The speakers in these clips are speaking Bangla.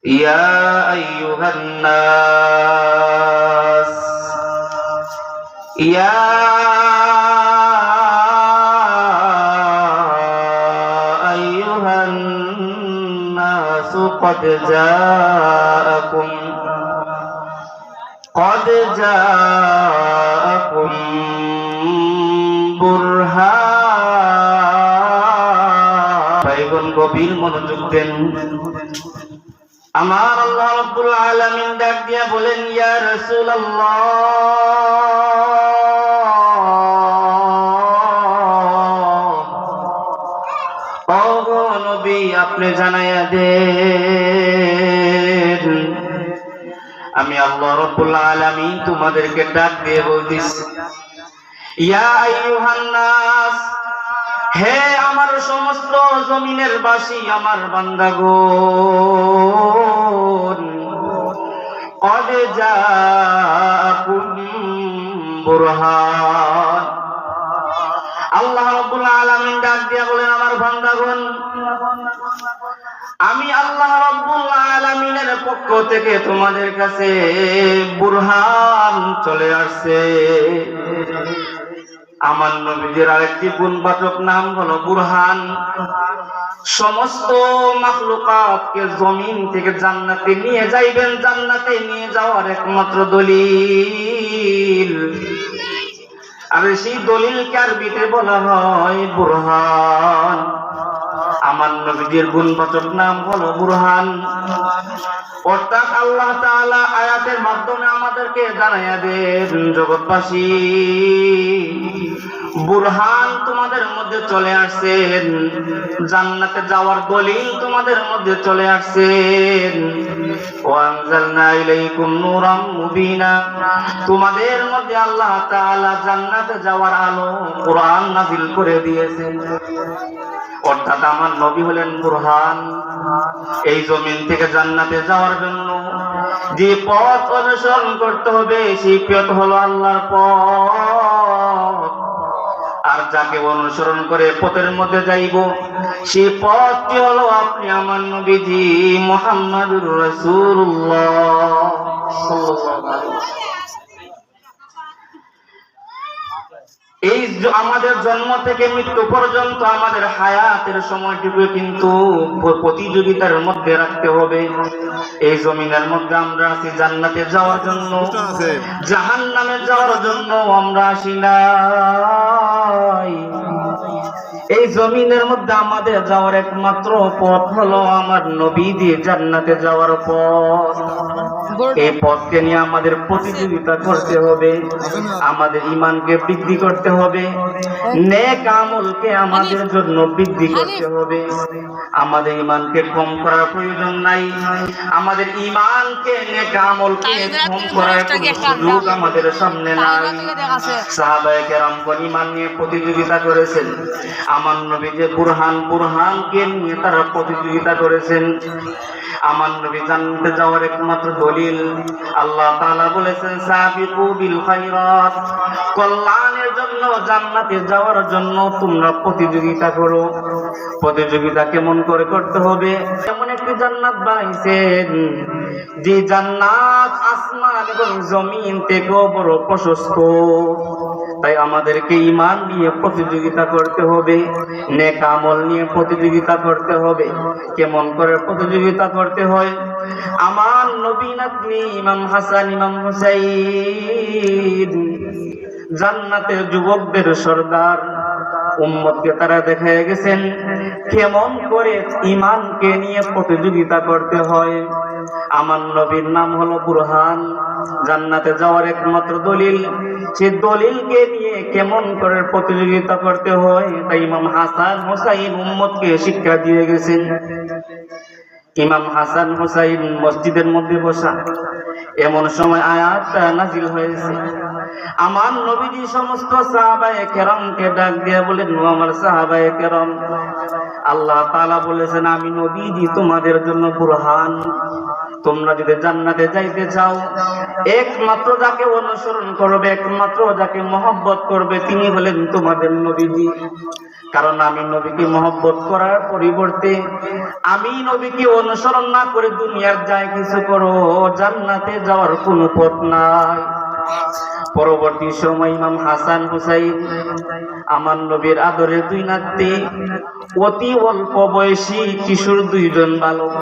يا أيها الناس يا أيها الناس قد جاءكم برهان ভাইগণ গভীর মনোযোগ দেন। আমার আল্লাহ রাব্বুল আলামিন ডাক দিয়া বলেন, ইয়া রাসূলুল্লাহ, ও নবী, আপনি জানাইয়া দেন আমি আল্লাহ রাব্বুল আলামিন তোমাদেরকে ডাক দিয়ে বলতেছি, ইয়া আইয়ুহান নাস, হে আমার সমস্ত জমিনের বাসী, আমার বান্দাগণ, কদ জাআকুম বুরহান। আল্লাহ রাব্বুল আলামিন ডাক দিয়া বলেন, আমার বান্দাগণ, আমি আল্লাহ রাব্বুল আলামিনের পক্ষ থেকে তোমাদের কাছে বুরহান চলে আসছে। আমার নবীর আরেকটি গুণবাচক নাম হলো বুরহান। সমস্ত মাখলুকাতকে জমিন থেকে জান্নাতে নিয়ে যাইবেন, জান্নাতে নিয়ে যাওয়ার একমাত্র দলিল, আর সেই দলিলকে আরবিতে বলা হয় বুরহান। আমার নবীর গুণবাচক নাম হলো বুরহান। অর্থাৎ আল্লাহ তাআলা আয়াতের মাধ্যমে আমাদেরকে জানাইয়া দেন, জগৎবাসী, বুরহান তোমাদের মধ্যে চলে আসছেন, জান্নাতে যাওয়ার দলিল তোমাদের মধ্যে চলে আসছেন। ওয়া আনজালনা ইলাইকুম নূরাম মুবিনা, তোমাদের মধ্যে আল্লাহ তাআলা জান্নাতে যাওয়ার আলো কোরআন নাযিল করে দিয়েছেন। অর্থাৎ আমার নবী হলেন বুরহান। এই জমিন থেকে জান্নাতে যাওয়ার জন্য যে পথ অনুসরণ করতে হবে, সেই পথ হলো আল্লাহর পথ। আর যাকে অনুসরণ করে পথের মধ্যে যাইব, সেই পথটি হলো আপনি আমার নবীজি মুহাম্মদুর রাসূলুল্লাহ সাল্লাল্লাহু আলাইহি ওয়াসাল্লাম। এই আমাদের জন্ম থেকে মৃত্যু পর্যন্ত আমাদের হায়াতের সময়টুকু কিন্তু প্রতিযোগিতার মধ্যে রাখতে হবে। এই জমিনের মধ্যে আমরা আছি জান্নাতে যাওয়ার জন্য, জাহান্নামে যাওয়ার জন্য আমরা আসি নাই। এই জমিনের মধ্যে আমাদের যাওয়ার একমাত্র পথ হলো আমার নবী দিয়ে জান্নাতে যাওয়ার পথ। এই পথকে নিয়ে আমাদের প্রতিযোগিতা করতে হবে, আমাদের ঈমানকে বৃদ্ধি করতে হবে, নেক আমলকে আমাদের জন্য বৃদ্ধি করতে হবে। আমাদের ঈমানকে কম করার প্রয়োজন নাই, আমাদের ঈমানকে নেক আমলকে কম করার কোনো সুযোগ আমাদের সামনে নাই। সাহাবায়ে কেরামগণ ঈমান নিয়ে প্রতিযোগিতা করেছেন, আমার নবী যে বুরহানকে নিয়ে তারা প্রতিযোগিতা করেছেন। আমার নবী জান্নাতে যাওয়ার একমাত্র দলিল, আল্লাহ তাআলা বলেছেন, সাবিকু বিল খায়রাত, কল্যাণের জন্য, জান্নাতে যাওয়ার জন্য তোমরা প্রতিযোগিতা করো। প্রতিযোগিতা কেমন করে করতে হবে? এমন একটি জান্নাত বানাইছেন যে জান্নাত আসমান এবং জমিন থেকেও বড় প্রশস্ত। তাই আমাদেরকে ঈমান নিয়ে প্রতিযোগিতা করতে হবে, নেক আমল নিয়ে প্রতিযোগিতা করতে হবে। কেমন করে প্রতিযোগিতা করতে হয়? আমার নবী নাতনি ইমাম হাসান, ইমাম হুসাইন, জান্নাতের যুবকদের সরদার, উম্মতকে তারা দেখায় গেছেন কেমন করে ঈমানকে নিয়ে প্রতিযোগিতা করতে হয়। আমার নবীর নাম হলো বুরহান, জান্নাতে যাওয়ার একমাত্র দলিল। সেই দলিলকে নিয়ে কেমন করে প্রতিযোগিতা করতে হয়, তাই ইমাম হাসান হুসাইন উম্মতকে শিক্ষা দিয়ে গেছেন। ইমাম হাসান হুসাইন মসজিদের মধ্যে বসা, এমন সময় আয়াতটা নাজিল হয়েছে। আমার নবীজি সমস্ত সাহাবায়ে কেরামকে ডাক দিয়ে বলেন, আমার সাহাবায়ে কেরাম, আল্লাহ তাআলা বলেছেন আমি নবীজি তোমাদের জন্য বুরহান। তোমরা যদি জান্নাতে যাইতে চাও, একমাত্র যাকে অনুসরণ করবে, একমাত্র যাকে মহব্বত করবে, তিনি হলেন তোমাদের নবীজি। কারণ আমি নবীকে মহব্বত করার পরিবর্তে আমি নবীকে অনুসরণ না করে দুনিয়ার যায় কিছু করো, জান্নাতে যাওয়ার কোনো পথ নাই। পরবর্তী সময় ইমাম হাসান হুসাইন আমার নবীর আদরের দুই নাতি, অতি অল্প বয়সী কিশোর দুইজন বালক,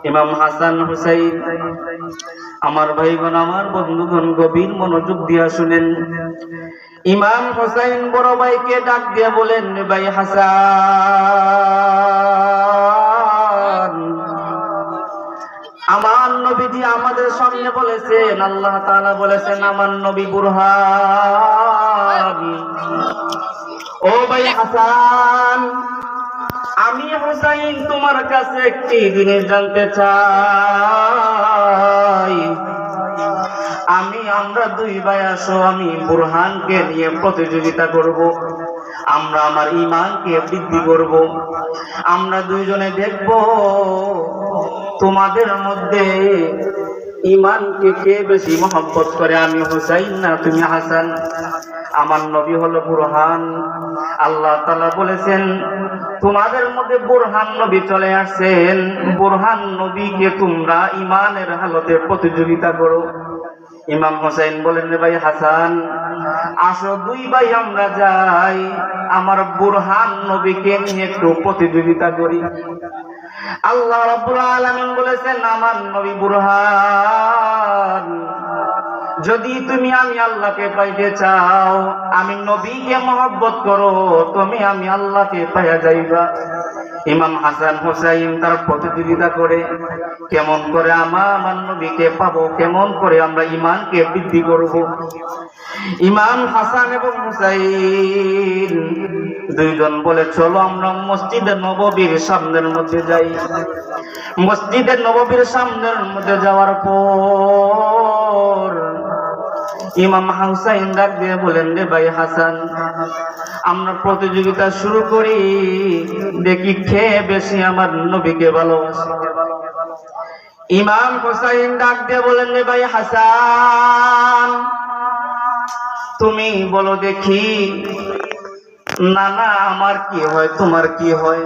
ইমাম হাসান হুসাইন। আমার ভাইগণ, আমার বন্ধুগণ, গভীর মনোযোগ দিয়া শুনেন। ইমাম হুসাইন বড় ভাইকে ডাক দিয়ে বলেন, ভাই হাসান, আমার নবীজি আমাদের সামনে বলেছেন, আল্লাহ তাআলা বলেছেন আমার নবী বুরহান। ও ভাই হাসান, আমি হুসাইন তোমার কাছে একটি জিনিস জানতে চাই। আমরা দুই ভাই আসো, আমি বুরহানকে নিয়ে প্রতিযোগিতা করব, আমরা আমার ঈমানকে বৃদ্ধি করব, আমরা দুইজনে দেখব তোমাদের মধ্যে ঈমানকে কে বেশি মহব্বত করে, আমি হুসাইন না তুমি হাসান। আমার নবী হলো বুরহান। আল্লাহ তাআলা বলেছেন তোমাদের মধ্যে বুরহান নবী চলে আসছেন, বুরহান নবীকে তোমরা ঈমানের হালতে প্রতিযোগিতা করো। ইমাম হুসাইন বলেন, ভাই হাসান আসো, দুই ভাই আমরা যাই, আমার বুরহান নবীকে নিয়ে একটু প্রতিযোগিতা করি। আল্লাহ রাব্বুল আলামিন বলেছেন আমার নবী বুরহান, যদি তুমি আমি আল্লাহকে পাইতে চাও, আমি নবীকে মহব্বত করো, তুমি আমি আল্লাহকে পাইয়া যাইবা। ইমাম হাসান হুসাইন তার প্রতিযোগিতা করে, কেমন করে আমার নবীকে পাবো, কেমন করে আমরা ঈমানকে বৃদ্ধি করব। ইমাম হাসান এবং হুসাইন দুইজন বলে, চলো আমরা মসজিদে নববীর সামনের মধ্যে যাই। মসজিদে নববীর সামনের মধ্যে যাওয়ার পর ইমাম হুসাইন ডাক দিয়ে বলেন, রে ভাই হাসান, আমরা প্রতিযোগিতা শুরু করি, দেখি কে বেশি আমার নবীকে ভালোবাসে। ইমাম হুসাইন ডাক দিয়ে বলেন, রে ভাই হাসান, তুমি বলো দেখি, না না আমার কি হয়, তোমার কি হয়?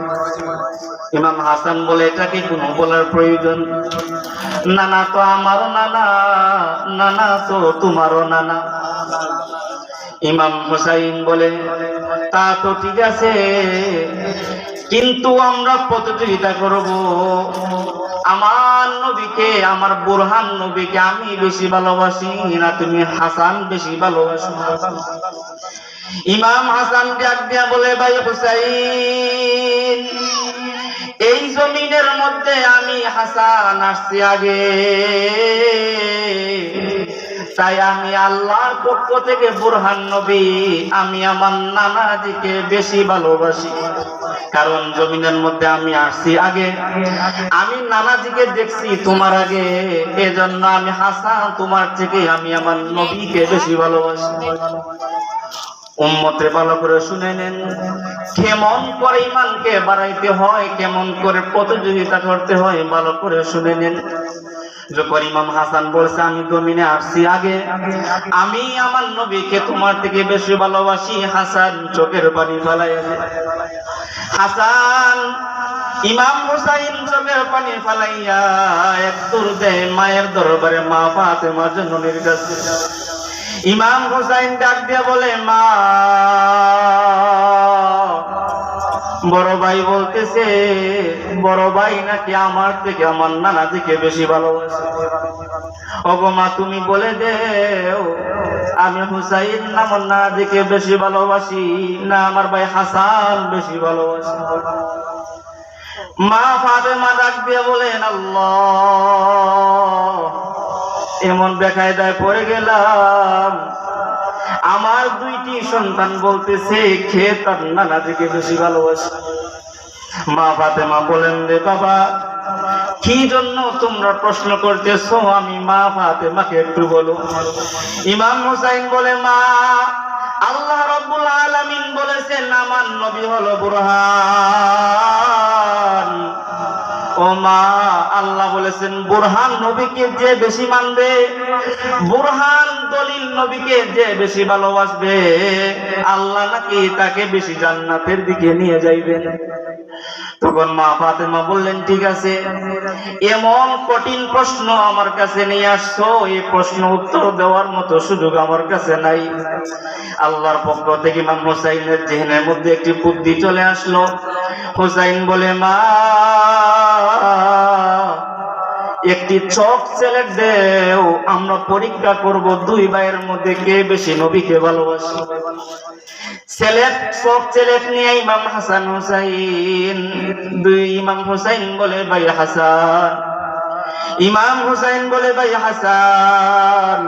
ইমাম হাসান বলে, এটা কি কোনো বলার প্রয়োজন? নানা তো আমারও নানা, নানা তো তোমারও নানা। ইমাম হুসাইন বলে, তা তো ঠিক আছে, কিন্তু আমরা প্রতিযোগিতা করব, আমার নবীকে, আমার বুরহান নবীকে আমি বেশি ভালোবাসি না তুমি হাসান বেশি ভালোবাসি? ইমাম হাসান ডাক দিয়া বলে, ভাই হুসাইন, এই জমিনের মধ্যে আমি হাসান আসছি আগে, তাই আমি আল্লাহর পক্ষ থেকে বুরহান নবী, আমি আমার নানাজিকে বেশি ভালোবাসি। কারণ জমিনের মধ্যে আমি আসছি আগে, আমি নানাজিকে দেখছি তোমার আগে, এজন্য আমি হাসান তোমার থেকে আমি আমার নবীকে বেশি ভালোবাসি। উম্মতে ভালো করে শুনে নেন, কেমন করে ঈমানকে বাড়াইতে হয়, কেমন করে প্রতিযোগিতা করতে হয়, ভালো করে শুনে নেন। যখন ইমাম হাসান বলছে আমি জমিনে আসছি আগে, আমি আমার নবীকে তোমার থেকে বেশি ভালোবাসি, হাসান চোখের পানি ফেলাইয়া দেয়। হাসান ইমাম হুসাইন চোখের পানি ফেলাইয়া এক দৌড় দেয় মায়ের দরবারে, মা ফাতেমা জননীর কাছে। ইমাম হুসাইন ডাক দিয়া বলে, মা, বড় ভাই বলতেছে বড় ভাই নাকি আমার থেকে আমার নানাজিকে বেশি ভালোবাসে। ওগো মা, তুমি বলে দেও আমি হুসাইন আমার নানাজিকে বেশি ভালোবাসি না আমার ভাই হাসান বেশি ভালোবাসি? মা ফাতেমা ডাক দিয়ে বলেন, আল্লাহ, এমন বেকায়দায় পড়ে গেলাম, আমার দুইটি সন্তান বলতেছে কে তার নানাজিকে বেশি ভালোবাসে। মা ফাতেমা বলেন, রে বাবা, কি জন্য তোমরা প্রশ্ন করতেছো, আমি মা ফাতেমাকে একটু বলো। ইমাম হুসাইন বলে, মা, আল্লাহ রাব্বুল আলামিন বলেছেন আমার নবী হলো বুরহান, ও ও মা, আল্লাহ বলেছেন বুরহান নবীকে যে বেশি মানবে, বুরহান দলিল নবীকে যে বেশি ভালোবাসবে, আল্লাহ নাকি তাকে বেশি জান্নাতের দিকে নিয়ে যাইবেন। তখন মা ফাতেমা বললেন, ঠিক আছে, এমন কঠিন প্রশ্ন আমার কাছে নিয়ে আসছো, এই প্রশ্ন উত্তর দেওয়ার মতো সুযোগ আমার কাছে নাই। আল্লাহর পক্ষ থেকে ইমাম হুসাইনের জেহেনের মধ্যে একটি বুদ্ধি চলে আসলো। হুসাইন বলে, মা, একটি চক সিলেট দেও, আমরা পরীক্ষা করব দুই ভাইয়ের মধ্যে কে বেশি নবীকে ভালোবাসে। চক সিলেট নিয়ে ইমাম হাসান হুসাইন, ইমাম হুসাইন বলে, ভাই হাসান, ইমাম হুসাইন বলে, ভাই হাসান,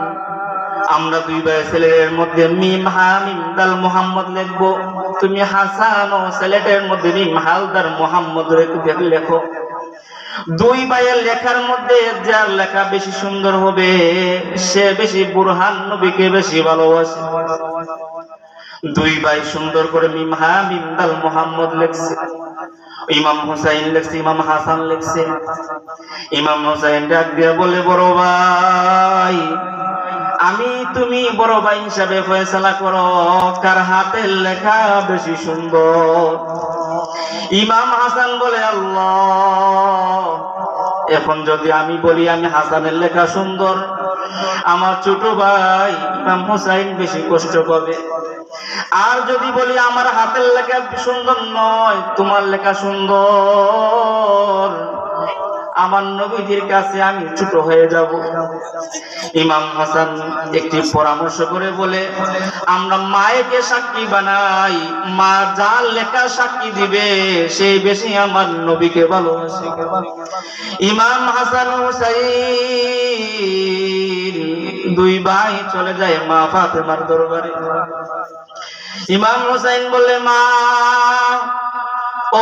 আমরা দুই ভাই ছেলের মধ্যে মিম হা মিম দাল মুহাম্মদ লিখবো, তুমি হাসান ও ছেলেটের মধ্যে মিম হালদার মুহাম্মদ লেখো। দুই ভাইয়ের লেখার মধ্যে যার লেখা বেশি সুন্দর হবে সে বেশি বুরহান নবীকে বেশি ভালোবাসে। দুই ভাই সুন্দর করে মিম হা মিম দাল মুহাম্মদ লিখছে। ইমাম হুসাইন লিখছে, ইমাম হাসান লিখছে। ইমাম হুসাইন ডাক দিয়ে বলে, বড় ভাই, আমি তুমি বড় ভাই হিসাবে ফয়সালা করো, কার হাতের লেখা বেশি সুন্দর। ইমাম হাসান বলে, আল্লাহ, এখন যদি আমি বলি আমি হাসানের লেখা সুন্দর, আমার ছোট ভাই ইমাম হুসাইন বেশি কষ্ট পাবে। আর যদি বলি আমার হাতের লেখা সুন্দর নয়, তোমার লেখা সুন্দর, আমার নবীজির কাছে আমি ছোট হয়ে যাব। ইমাম হাসান একটি পরামর্শ করে বলে, আমরা মায়েকে সাক্ষী বানাই, মা যার লেখা সাক্ষী দিবে সেই বেশি আমার নবীকে ভালোবাসে। ইমাম হাসান হুসাইন দুই ভাই চলে যায় মা ফাতেমার দরবারে। ইমাম হুসাইন বলে, মা,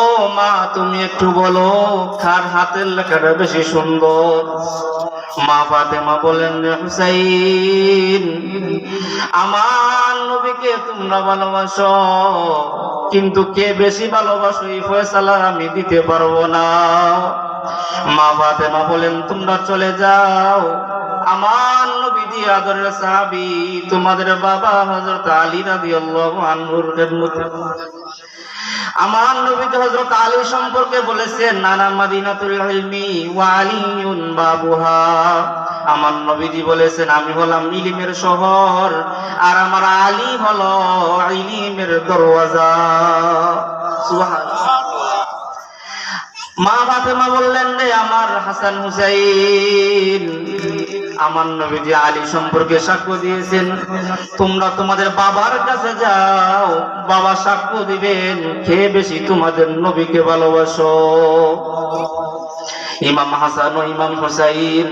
ও মা, তুমি একটু বলো কার হাতের লেখাটা বেশি সুন্দর। মা ফাতেমা বলেন, হুসাইন, আমার নবীকে তোমরা ভালোবাসো, কিন্তু কে বেশি ভালোবাসো এই ফয়সালা আমি দিতে পারবো না। মা ফাতেমা বলেন, তোমরা চলে যাও, আমার নবীজি আদরের সাহাবী তোমাদের বাবা হযরত আলী রাদিয়াল্লাহু আনহুর খেদমতে। আমার নবী হযরত আলী সম্পর্কে বলেছেন, নানা মাদিনাতুল ইলমি ওয়া আলিয়ুন বাবুহা। আমার নবীজি বলেছেন, আমি হলাম ইলমের শহর আর আমার আলী হলো ইলমের দরওয়াজা। সুবহানাল্লাহ। মা ফাতেমা বললেন, রে আমার হাসান হুসাইন, আমার নবীজি আলী সম্পর্কে সাক্ষ্য দিয়েছেন, তোমরা তোমাদের বাবার কাছে যাও, বাবা সাক্ষ্য দিবেন কে বেশি তোমাদের নবীকে ভালোবাসো। ইমাম হাসান ও ইমাম হুসাইন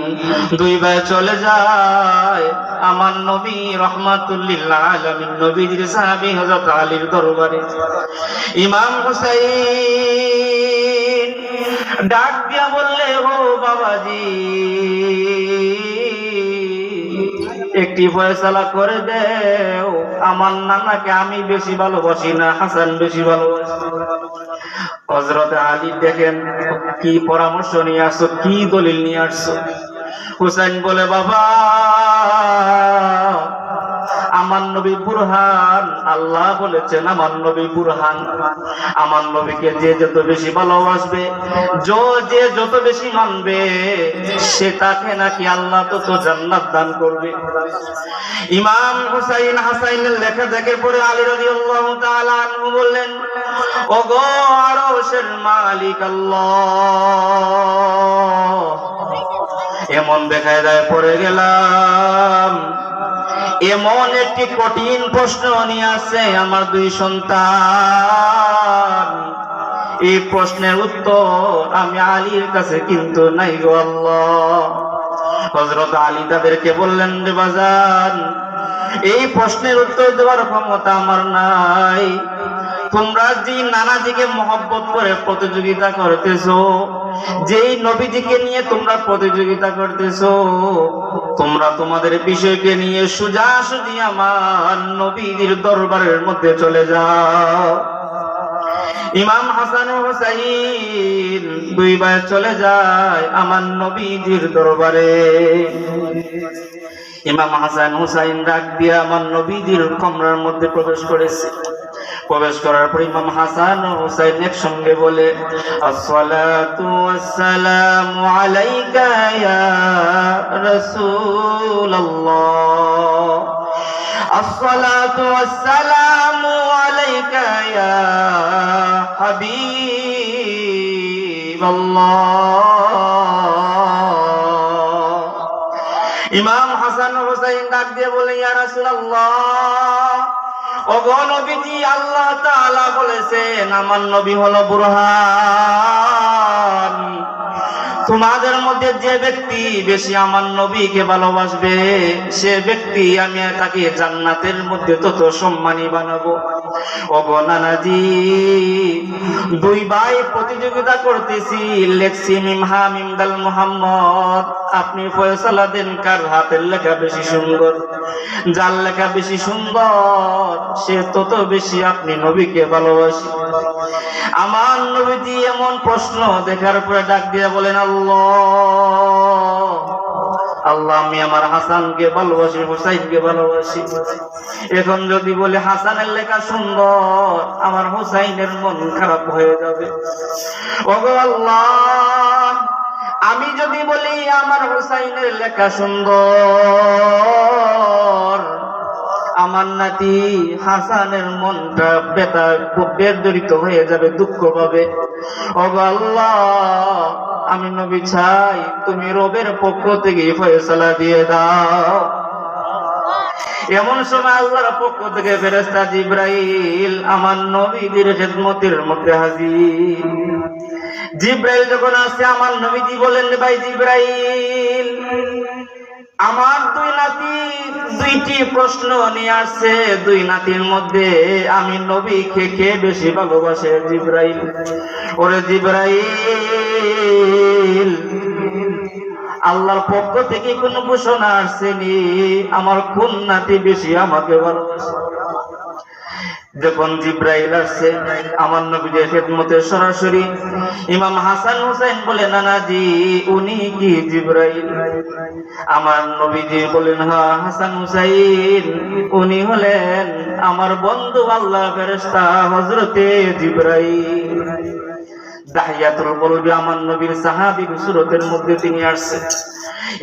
দুই ভাই চলে যায় আমার নবী রাহমাতুল লিল আলামিন নবীর সাহাবী হযরত আলীর দরবারে। ইমাম হুসাইন ডাক দিয়া বললে, ও বাবাজি, একটি ফয়সালা করে দেও, আমার নানাকে আমি বেশি ভালোবাসি না হাসান বেশি ভালোবাসি। হযরত আলী দেখেন কি পরামর্শ নিয়ে আসছো, কি দলিল নিয়ে আসছো। হুসাইন বলে, বাবা, আমার নবী বুরহান, আল্লাহ বলেছেন আমার নবী বুরহান। আমার নবীকে যে যত বেশি ভালোবাসবে, যে যত বেশি মানবে, সে তাকে নাকি আল্লাহ তত জান্নাত দান করবে। ইমাম হুসাইন হাসাইনের লেখা দেখে পড়ে আলী রাদিয়াল্লাহু তাআলা আনহু বললেন, ওগো আরশের মালিক আল্লাহ, এমন দেখায় যায় পড়ে গেলাম, এমন একটি কঠিন প্রশ্ন নিয়ে আসছে আমার দুই সন্তান, এই প্রশ্নের উত্তর আমি আলীর কাছে কিন্তু নাই গো আল্লাহ। হযরত আলী তাদেরকে বললেন, রে বাজান, এই প্রশ্নের উত্তর দেওয়ার ক্ষমতা আমার নাই। তোমরা যে নানাজিকে মহব্বত করে প্রতিযোগিতা করতেছো, যেই নবীজিকে নিয়ে তোমরা প্রতিযোগিতা করতেছো, তোমরা তোমাদের বিষয়কে নিয়ে সোজাসুজি আমার নবীর দরবারের মধ্যে চলে যাও। ইমাম হাসান ও হুসাইন দুই ভাই চলে যায় আমার নবীজির দরবারে। ইমাম হাসান হুসাইন ডাক দিয়ে আমার নবীজির কমরার মধ্যে প্রবেশ করেছে। প্রবেশ করার পর ইমাম হাসান ও হুসাইন একসঙ্গে বলে, আসসালাতু ওয়াসসালামু আলাইকা ইয়া রাসূলুল্লাহ, আসসালাতু ওয়াসসালামু আলাইকা ইয়া হাবিবাল্লাহ। ইমাম হাসান ও হুসাইন ডাক দিয়ে বলে, ইয়া রাসূলুল্লাহ, ওগো নবীজি, আল্লাহ তাআলা বলেছেন আমার নবী হলো বুরহান। তোমাদের মধ্যে যে ব্যক্তি বেশি আমার নবীকে ভালোবাসবে সে ব্যক্তি আমি তাকে জান্নাতের মধ্যে তত সম্মানী বানাবো। ওগো নানাজি, দুই ভাই প্রতিযোগিতা করতেছি, লেখছি মিম হা মিম দাল মুহাম্মদ, আপনি ফয়সালা দেন কার হাতের লেখা বেশি সুন্দর। যার লেখা বেশি সুন্দর সে তত বেশি আপনি নবীকে ভালোবাসি। আমার নবীজি এমন প্রশ্ন দেখার পরে ডাক দিয়ে বলেন, আল্লাহ আল্লাহ, আমি আমার হাসানকে ভালোবাসি, হুসাইনকে ভালোবাসি। এখন যদি বলি হাসানের লেখা সুন্দর, আমার হুসাইনের মন খারাপ হয়ে যাবে। ওগো আল্লাহ, আমি যদি বলি আমার হুসাইনের লেখা সুন্দর, আমার নাতি হাসানের মনটা বেতা বেদরিত হয়ে যাবে, দুঃখ পাবে। ওগো আল্লাহ, আমি নবী চাই তুমি রবের পক্ষ থেকে ফয়সালা দিয়ে দাও। এমন সময় আল্লাহর পক্ষ থেকে ফেরেশতা জিবরাইল আমার নবীদের খেদমতের মধ্যে হাজির। জিবরাইল যখন আসে, আমার নবীজি বলেন, ভাই জিবরাইল, আমার দুই নাতি দুইটি প্রশ্ন নিয়ে আসছে, দুই নাতির মধ্যে আমি নবীকে কে বেশি ভালোবাসে? জিবরাইল, ওরে জিবরাইল, আল্লাহর পক্ষ থেকে কোন ঘোষণা আসেনি আমার কোন নাতি বেশি আমাকে ভালোবাসে। যখন জিবরাইল আসছে আমার নবীর খেদমতে সরাসরি, ইমাম হাসান হুসাইন বলে, নানাজি উনি কি জিবরাইল? আমার নবীজি বলেন, হ্যাঁ হাসান হুসাইন, উনি হলেন আমার বন্ধু আল্লাহ ফেরেশতা হযরতে জিবরাইল। দাহিয়াতুল কলবি আমার নবীর সাহাবীর সুরতের মধ্যে তিনি আসছে।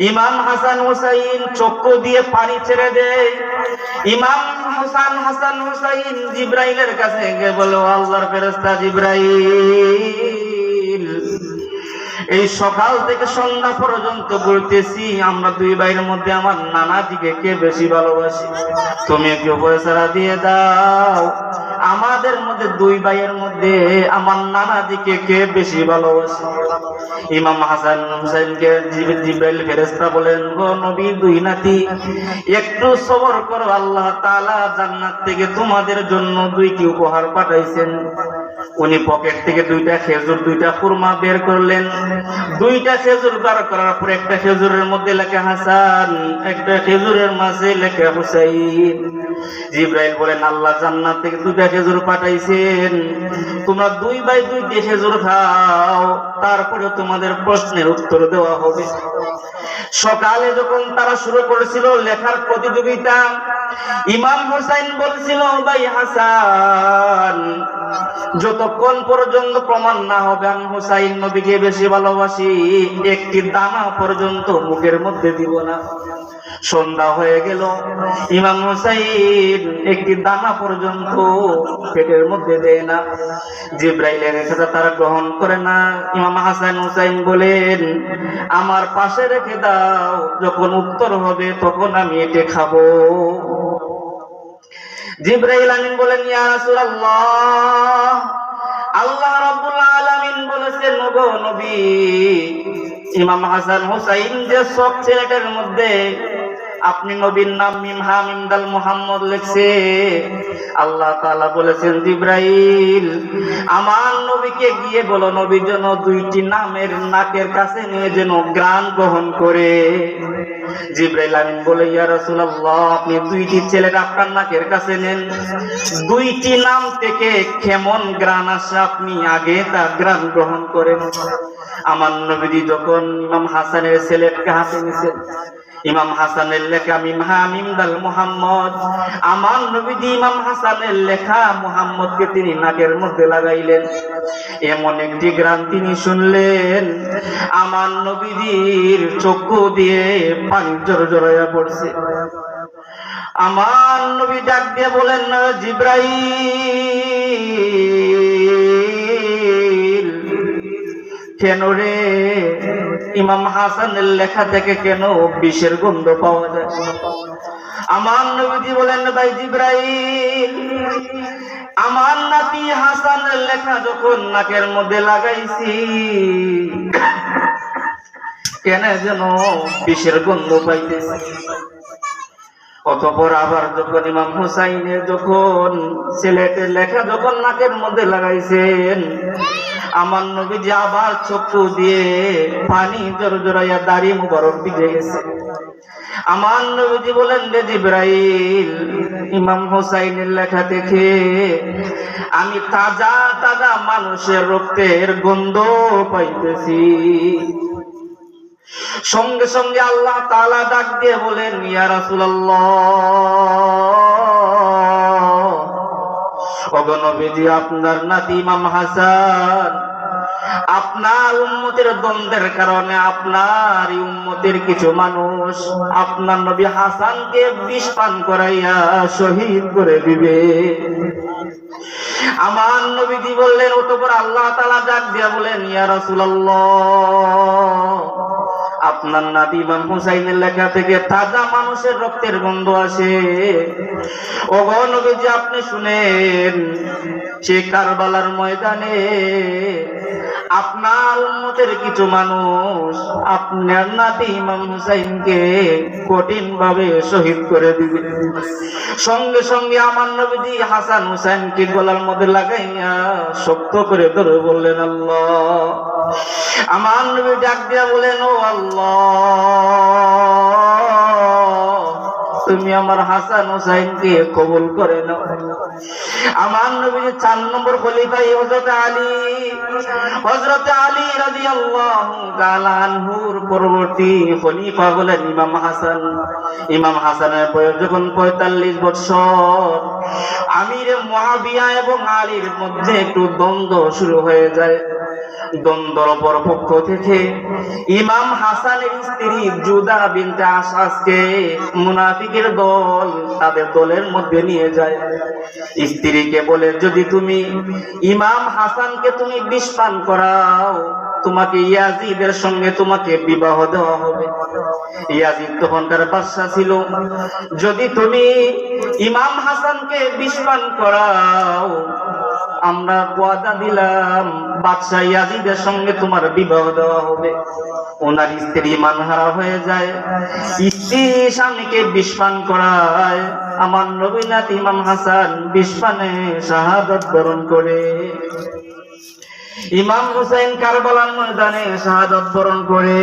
ইমাম হাসান হুসাইন চক্ষু দিয়ে পানি ছেড়ে দেয়। ইমাম হাসান হুসাইন জিবরাইলের কাছে গিয়ে বলে, আল্লাহর ফেরেশতা জিবরাইল, এই সকাল থেকে সন্ধ্যা পর্যন্ত বলতেছি আমরা দুই ভাইয়ের মধ্যে আমার নানাজিকে কে বেশি ভালোবাসি, তুমি একটু ফয়সালা দিয়ে দাও, আমাদের মধ্যে দুই ভাইয়ের মধ্যে আমার নানাজিকে কে বেশি ভালোবাসে? ইমাম হাসান হুসাইনকে জিবরাইল ফেরেশতা বলেন, গো নবী, দুই নাতি একটু সবর করো, আল্লাহ তাআলা জান্নাত থেকে তোমাদের জন্য দুইটি উপহার পাঠাইছেন। উনি পকেট থেকে দুইটা খেজুর, দুইটা খুরমা বের করলেন। দুইটা খেজুর বার করার পর একটা খেজুরের মধ্যে লেখা হাসান, একটা খেজুরের মাঝে লেখা হুসাইন। জিবরাইল বলেন, আল্লাহ জান্নাত থেকে দুইটা খেজুর পাঠাইছেন, তোমরা দুই ভাই দুইটি খেজুর খাও, তারপরে তোমাদের প্রশ্নের উত্তর দেওয়া হবে। সকালে যখন তারা শুরু করেছিল লেখার প্রতিযোগিতা, ইমাম হুসাইন বলছিল, ভাই হাসান, যতক্ষণ পর্যন্ত প্রমাণ না হবে আমি হুসাইন নবীকে বেশি ভালোবাসি, একটি দানা পর্যন্ত মুখের মধ্যে দিব না। সন্ধ্যা হয়ে গেল, ইমাম হুসাইন একটি দানা পর্যন্ত পেটের মধ্যে দেয় না। জিবরাইলের কথা তারা গ্রহণ করে না। ইমাম হাসান হুসাইন বলেন, আমার পাশে রেখে দাও, যখন উত্তর হবে তখন আমি এটি খাবো। জিবরাইল আমিন বলেন, ইয়া রাসূলুল্লাহ, আল্লাহ রাব্বুল আলামিন বলেছেন, ওগো নবী, ইমাম হাসান হুসাইন যে সব ছেলেটার মধ্যে আপনি নবীর নাম মিম হা মিম দাল মুহাম্মদ লিখছে। আল্লাহ তাআলা বলেছেন, জিবরাইল আমার নবীকে গিয়ে বলো নবীর জন্য দুইটি নামের নাকের কাছে নিয়ে যেন গ্রাণ গ্রহণ করে। জিবরাইল আমিন বলে, ইয়া রাসূলুল্লাহ, আপনি দুইটি ছেলের আপনার নাকের কাছে নেন, দুইটি নাম থেকে কেমন গ্রাণ আসে আপনি আগে তা গ্রাণ গ্রহণ করেন। আমার নবীজি যখন ইমাম হাসানের ছেলেকে হাতে নিয়েছেন, ইমাম হাসানের লেখা মিম হা মিম দাল মুহাম্মদ, আমার নবীজি ইমাম হাসানের লেখা মুহাম্মদকে তিনি নাকের মধ্যে লাগাইলেন। এমন একটি গ্রাম তিনি শুনলেন, আমার নবীজির চক্ষু দিয়ে পানি জড়জড়াইয়া পড়ছে। আমার নবী ডাক দিয়ে বলেন, জিবরাইল, কেন রে ইমাম হাসানের লেখা থেকে কেন বিষের গন্ধ পাওয়া যায়? আমার নবীজি বলেন, ভাই জিবরাইল, আমার নাতি হাসানের লেখা যখন নাকের মধ্যে লাগাইছি কেন যেন বিষের গন্ধ পাইতেছি। অতঃপর আবার যখন ইমাম হুসাইনের যখন ছেলেটের লেখা যখন নাকের মধ্যে লাগাইছেন, আমার নবীজি আবার চক্ষু দিয়ে পানি জড়জড়াইয়া দাড়ি মুবারক ভিজে গেছে। আমার নবীজি বলেন, রে জিবরাইল, ইমাম হুসাইনের লেখা দেখে আমি তাজা তাজা মানুষের রক্তের গন্ধ পাইতেছি। সঙ্গে সঙ্গে আল্লাহ তাআলা ডাক দিয়ে বলেন, ইয়া রাসূলুল্লাহ, ওগো নবীজি, আপনার নাতি ইমাম হাসান আপনার উম্মতের দ্বন্দ্বের কারণে আপনার উম্মতের কিছু মানুষ আপনার নবী হাসানকে বিষ পান করাইয়া শহীদ করে দিবে। আমার নবীজি বললেন, অতঃপর আল্লাহ তাআলা ডাক দিয়া বলেন, ইয়া রাসূলুল্লাহ, আপনার নাতি ইমাম হুসাইনের লেখা থেকে তাজা মানুষের রক্তের গন্ধ আসে। ওগো নবীজি, আপনি শুনেন, সে কারবালার ময়দানে আপনার উম্মতের কিছু মানুষ আপনার নাতি ইমাম হুসাইনকে কঠিন ভাবে শহীদ করে দিবে। সঙ্গে সঙ্গে আমার নবীজি হাসান হুসাইনকে গলার মধ্যে লাগাইয়া শক্ত করে ধরে বললেন, আল্লাহ। আমার নবী ডাক দিয়া বলেন, ও আল্লাহ, তুমি আমার হাসান হুসাইনকে কবুল করে নাও। আমার নবীর 4 নম্বর খলিফা হযরত আলী রাদিয়াল্লাহু তাআলা আনহুর পরবর্তী খলিফা হলেন ইমাম হাসান। ইমাম হাসানের বয়স যখন 45 বছর, আমির মুআবিয়া এবং আলীর মধ্যে একটু দ্বন্দ্ব শুরু হয়ে যায়। দ্বন্দ্বর অপর পক্ষ থেকে ইমাম হাসানের স্ত্রী জুদা বিনতে আশআসকে মুনাফিকের দল তাদের দলের মধ্যে নিয়ে যায়। স্ত্রীকে বলে, যদি তুমি ইমাম হাসানকে তুমি বিষ পান করাও, তোমাকে ইয়াজিদের সঙ্গে তোমাকে বিবাহ দেওয়া হবে। ইয়াজিদ তখনকার বাদশা ছিল। যদি তুমি ইমাম হাসানকে বিষ পান করাও, আমরা ওয়াদা দিলাম বাদশা ইয়াজিদের সঙ্গে তোমার বিবাহ দেওয়া হবে। ওনার স্ত্রী মানহারা হয়ে যায়, স্ত্রী স্বামীকে বিষ পান করায়। আমার নবী নাতি ইমাম হাসান বিষ পানে শাহাদাত বরণ করে। ইমাম হুসাইন কারবালার ময়দানে শাহাদাত বরণ করে।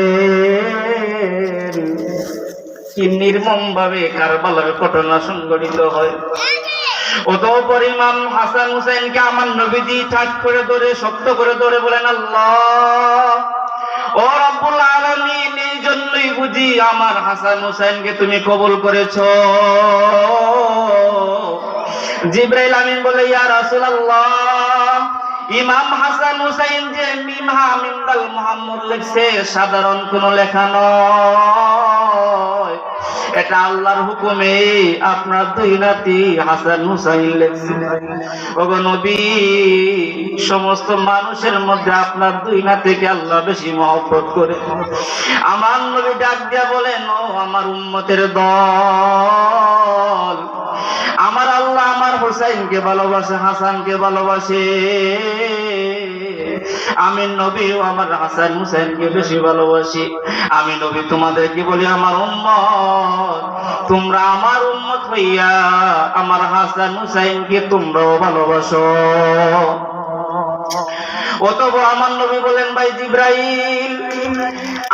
কি নির্মম ভাবে কারবালার ঘটনা সংঘটিত হয়। অতঃপর ইমাম হাসান হুসাইনকে আমার নবীজি ঠাট করে ধরে শক্ত করে ধরে বলেন, আল্লাহ, ও রব্বুল আলামিন, এই জন্যই বুঝি আমার হাসান হুসাইনকে তুমি কবুল করেছো। জিবরাইল আমিন বলে, ইয়া রাসূলুল্লাহ, ইমাম হাসান হুসাইন যে মিম হা মিম দাল মুহাম্মদ লিখছে, সাধারণ কোন লেখা নয়, এটা আল্লাহর হুকুমে আপনার দুই নাতি হাসান হুসাইন লিখছে। ওগো নবী, সমস্ত মানুষের মধ্যে আপনার দুই নাতিকে আল্লাহ বেশি মহব্বত করে। আমার নবী ডাক দিয়া বলেন, ও আমার উম্মতের দল, আমার আল্লাহ আমার হুসাইনকে ভালোবাসে, হাসানকে ভালোবাসে। আমি নবী আমার হাসান হুসাইনকে বেশি ভালোবাসি। আমি নবী তোমাদেরকে বলি আমার উম্মত, তোমরা আমার উম্মত হইয়া আমার হাসান হুসাইনকে তোমরাও ভালোবাসো। অতঃপর আমার নবী বলেন, ভাই জিবরাইল,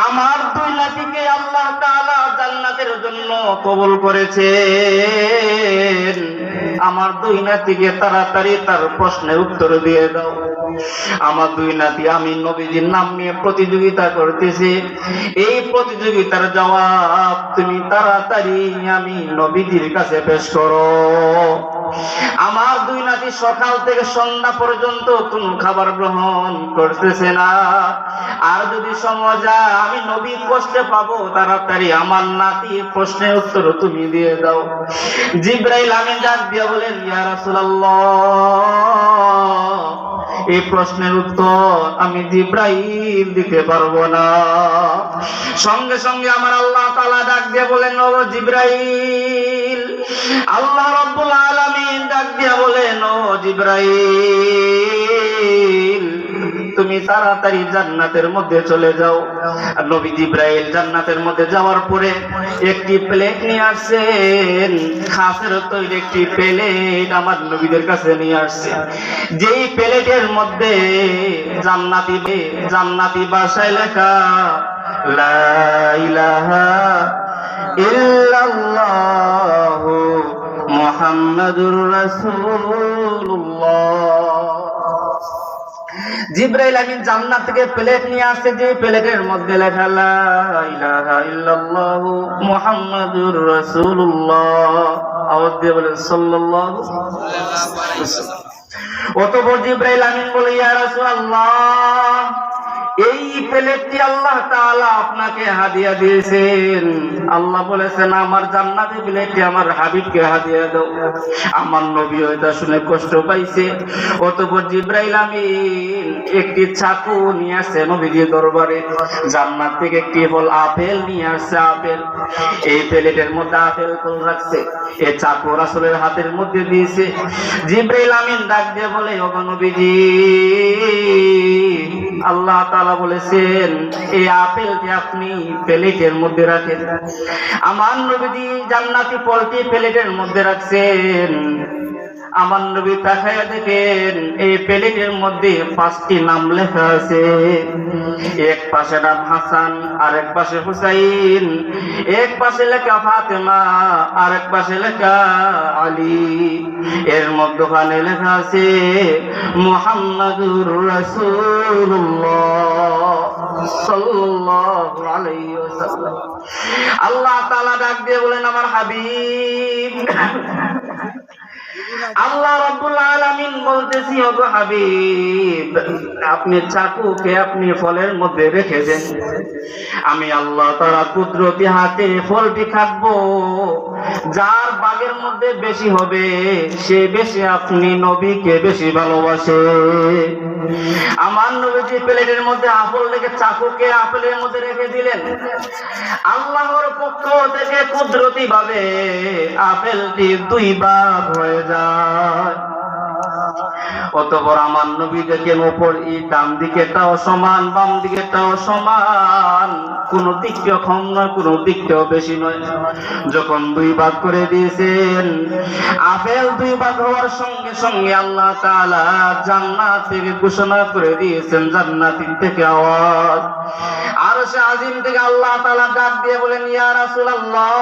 আমার দুই নাতিকে আল্লাহ তাআলা জান্নাতের জন্য কবুল করেছেন। আমার দুই নাতিকে তাড়াতাড়ি তার প্রশ্নের উত্তর দিয়ে দাও। আমার দুই নাতি আমি নবীজির নাম নিয়ে প্রতিযোগিতা করতেছে, এই প্রতিযোগিতার জবাব তুমি তাড়াতাড়ি আমি নবীজির কাছে পেশ করো। আমার দুই নাতি সকাল থেকে সন্ধ্যা পর্যন্ত কোনো খাবার গ্রহণ করতেছে না। আর যদি সময় যায় আমি নবী কষ্টে পাবো, তাড়াতাড়ি আমার নাতির প্রশ্নের উত্তর তুমি দিয়ে দাও। জিবরাইল আমিন ডাক দিয়ে বলেন, ইয়া রাসূলুল্লাহ, এই প্রশ্নের উত্তর আমি জিবরাইল দিতে পারবো না। সঙ্গে সঙ্গে আমার আল্লাহ তাআলা ডাক দিয়ে বলেন, ও জিবরাইল, আল্লাহ রাব্বুল আলামিন ডাক দিয়ে বলেন, ও জিবরাইল, তুমি তাড়াতাড়ি জান্নাতের মধ্যে চলে যাও। আর নবী জিবরাইল জান্নাতের মধ্যে যাওয়ার পরে একটি প্লেট নিয়ে আসছেন, খাসের তৈরি একটি প্লেট আমার নবীদের কাছে নিয়ে আসছে। যেই প্লেটের মধ্যে জান্নাতি ভাষায় লেখা লা ইলাহা ইল্লাল্লাহু মুহাম্মাদুর রাসূলুল্লাহ। জিবরাইল আমিন জান্নাত থেকে প্লেট নিয়ে আসছে, যে প্লেটের মধ্যে লেখা লা ইলাহা ইল্লাল্লাহু মুহাম্মাদুর রাসূলুল্লাহ। আওয়াজ দিয়ে বলেন সাল্লাল্লাহু আলাইহি ওয়াসাল্লাম। অতঃপর জিবরাইল আমিন বলে, ইয়া রাসূলুল্লাহ, এই প্লেটটি আল্লাহ তাআলা আপনাকে হাদিয়া দিয়েছেন। আল্লাহ বলেছেন আমার জান্নাতি প্লেটটি আমার হাবিবকে হাদিয়া দাও। আমার নবী এটা শুনে কষ্ট পাইছে। অতঃপর জিবরাইল আমিন একটি চাকু নিয়ে আসছে নবীজির দরবারে। জান্নাত থেকে একটি ফল আপেল নিয়ে আসছে, আপেল। এই প্লেটের মধ্যে আপেল ফল রাখছে, এই চাকু রাসূলের হাতের মধ্যে দিয়েছে। জিবরাইল আমিন ডাক দিয়ে বলে, ও নবীজি, আল্লাহ তাআলা বলেছেন এই আপেলটি আপনি প্লেটের মধ্যে রাখেন। আমার নবীজি জান্নাতি ফলটি প্লেটের মধ্যে রাখছেন। আমার নবী তাকায়া দেখেন এই প্লেটের মধ্যে 5টি নাম লেখা আছে। এক পাশে নাম হাসান, আরেক পাশে হুসাইন, এক পাশে লেখা ফাতেমা, আরেক পাশে লেখা আলী। এর মধ্যখানে লেখা আছে মুহাম্মাদুর রাসূলুল্লাহ সাল্লাল্লাহু আলাইহি ওয়াসাল্লাম। আল্লাহ তাআলা ডাক দিয়ে বলেন, আমার হাবিব, আল্লাহ রাব্বুল আলামিন বলতেছি, ওগো হাবিব, আপনি চাকুকে আপনি ফলের মধ্যে রেখে দেন। আমি আল্লাহ তাআলা কুদরতি হাতে ফলটি কাটবো। যার বাগের মধ্যে বেশি হবে সে বেশি আপনি নবীকে বেশি ভালোবাসে। আমার নবীজি প্লেটের মধ্যে আপেল রেখে চাকুকে আপেলের মধ্যে রেখে দিলেন। আল্লাহর পক্ষ থেকে কুদরতি ভাবে আপেলটি 2 ভাগ হয়ে যায়। অতঃপর আমার নবী দেখেন উপর এই ডান দিকেটাও সমান, বাম দিকেটাও সমান, কোন দিকটাও কম নয়, কোন দিকটাও বেশি নয়। যখন 2 ভাগ করে দিয়েছেন, আপেল 2 ভাগ হওয়ার সঙ্গে সঙ্গে আল্লাহ তাআলা জান্নাত থেকে ঘোষণা করে দিয়েছেন, জান্নাতিন থেকে আওয়াজ, আরশে আজিম থেকে আল্লাহ তাআলা ডাক দিয়ে বলেন, ইয়া রাসূলুল্লাহ,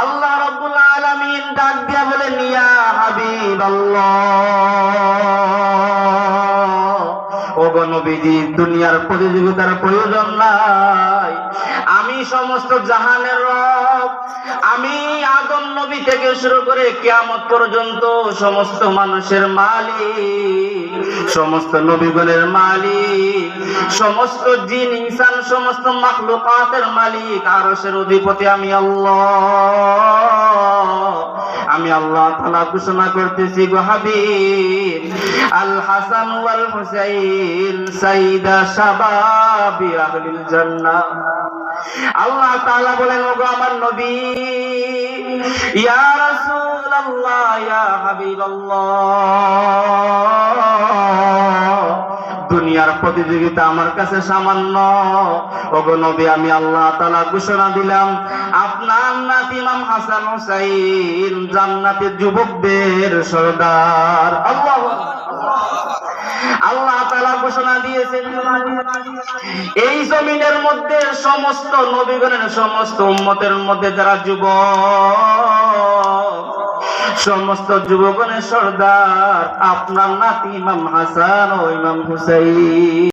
আল্লাহ রাব্বুল আলামিন ডাক দিয়ে বলেন, ইয়া হাবিবাল্লাহ, ওগো নবীজি, দুনিয়ার প্রতিযোগিতার প্রয়োজন নাই। আমি সমস্ত জাহানের রব। আমি আদম নবী থেকে শুরু করে কিয়ামত পর্যন্ত সমস্ত মানুষের মালিক, সমস্ত নবীগণের মালিক, সমস্ত জিন ইনসান সমস্ত মাখলুকাতের মালিক, আরশের অধিপতি আমি আল্লাহ। আমি আল্লাহ তাআলা ঘোষণা করতেছি, গো হাবিব, আল হাসান ওয়াল হুসাইন সাইয়্যিদা শাবাবি আহলিল জান্নাহ। আল্লাহ তাআলা বলেন, ওগো আমার নবী, ইয়া রাসূলুল্লাহ, ইয়া হাবিবাল্লাহ, দুনিয়ার প্রতিযোগিতা আমার কাছে সামান্য। ওগো নবী, আমি আল্লাহ তাআলা ঘোষণা দিলাম আপনার নাতি ইমাম হাসান হুসাইন জান্নাতের যুবকদের সর্দার। আল্লাহু আল্লাহ তাআলা ঘোষণা দিয়েছেন এই জমিনের মধ্যে সমস্ত নবীগণের সমস্ত উম্মতের মধ্যে যারা যুবক, সমস্ত যুবগণের সর্দার আপনার নাতি ইমাম হাসান ও ইমাম হুসাইন।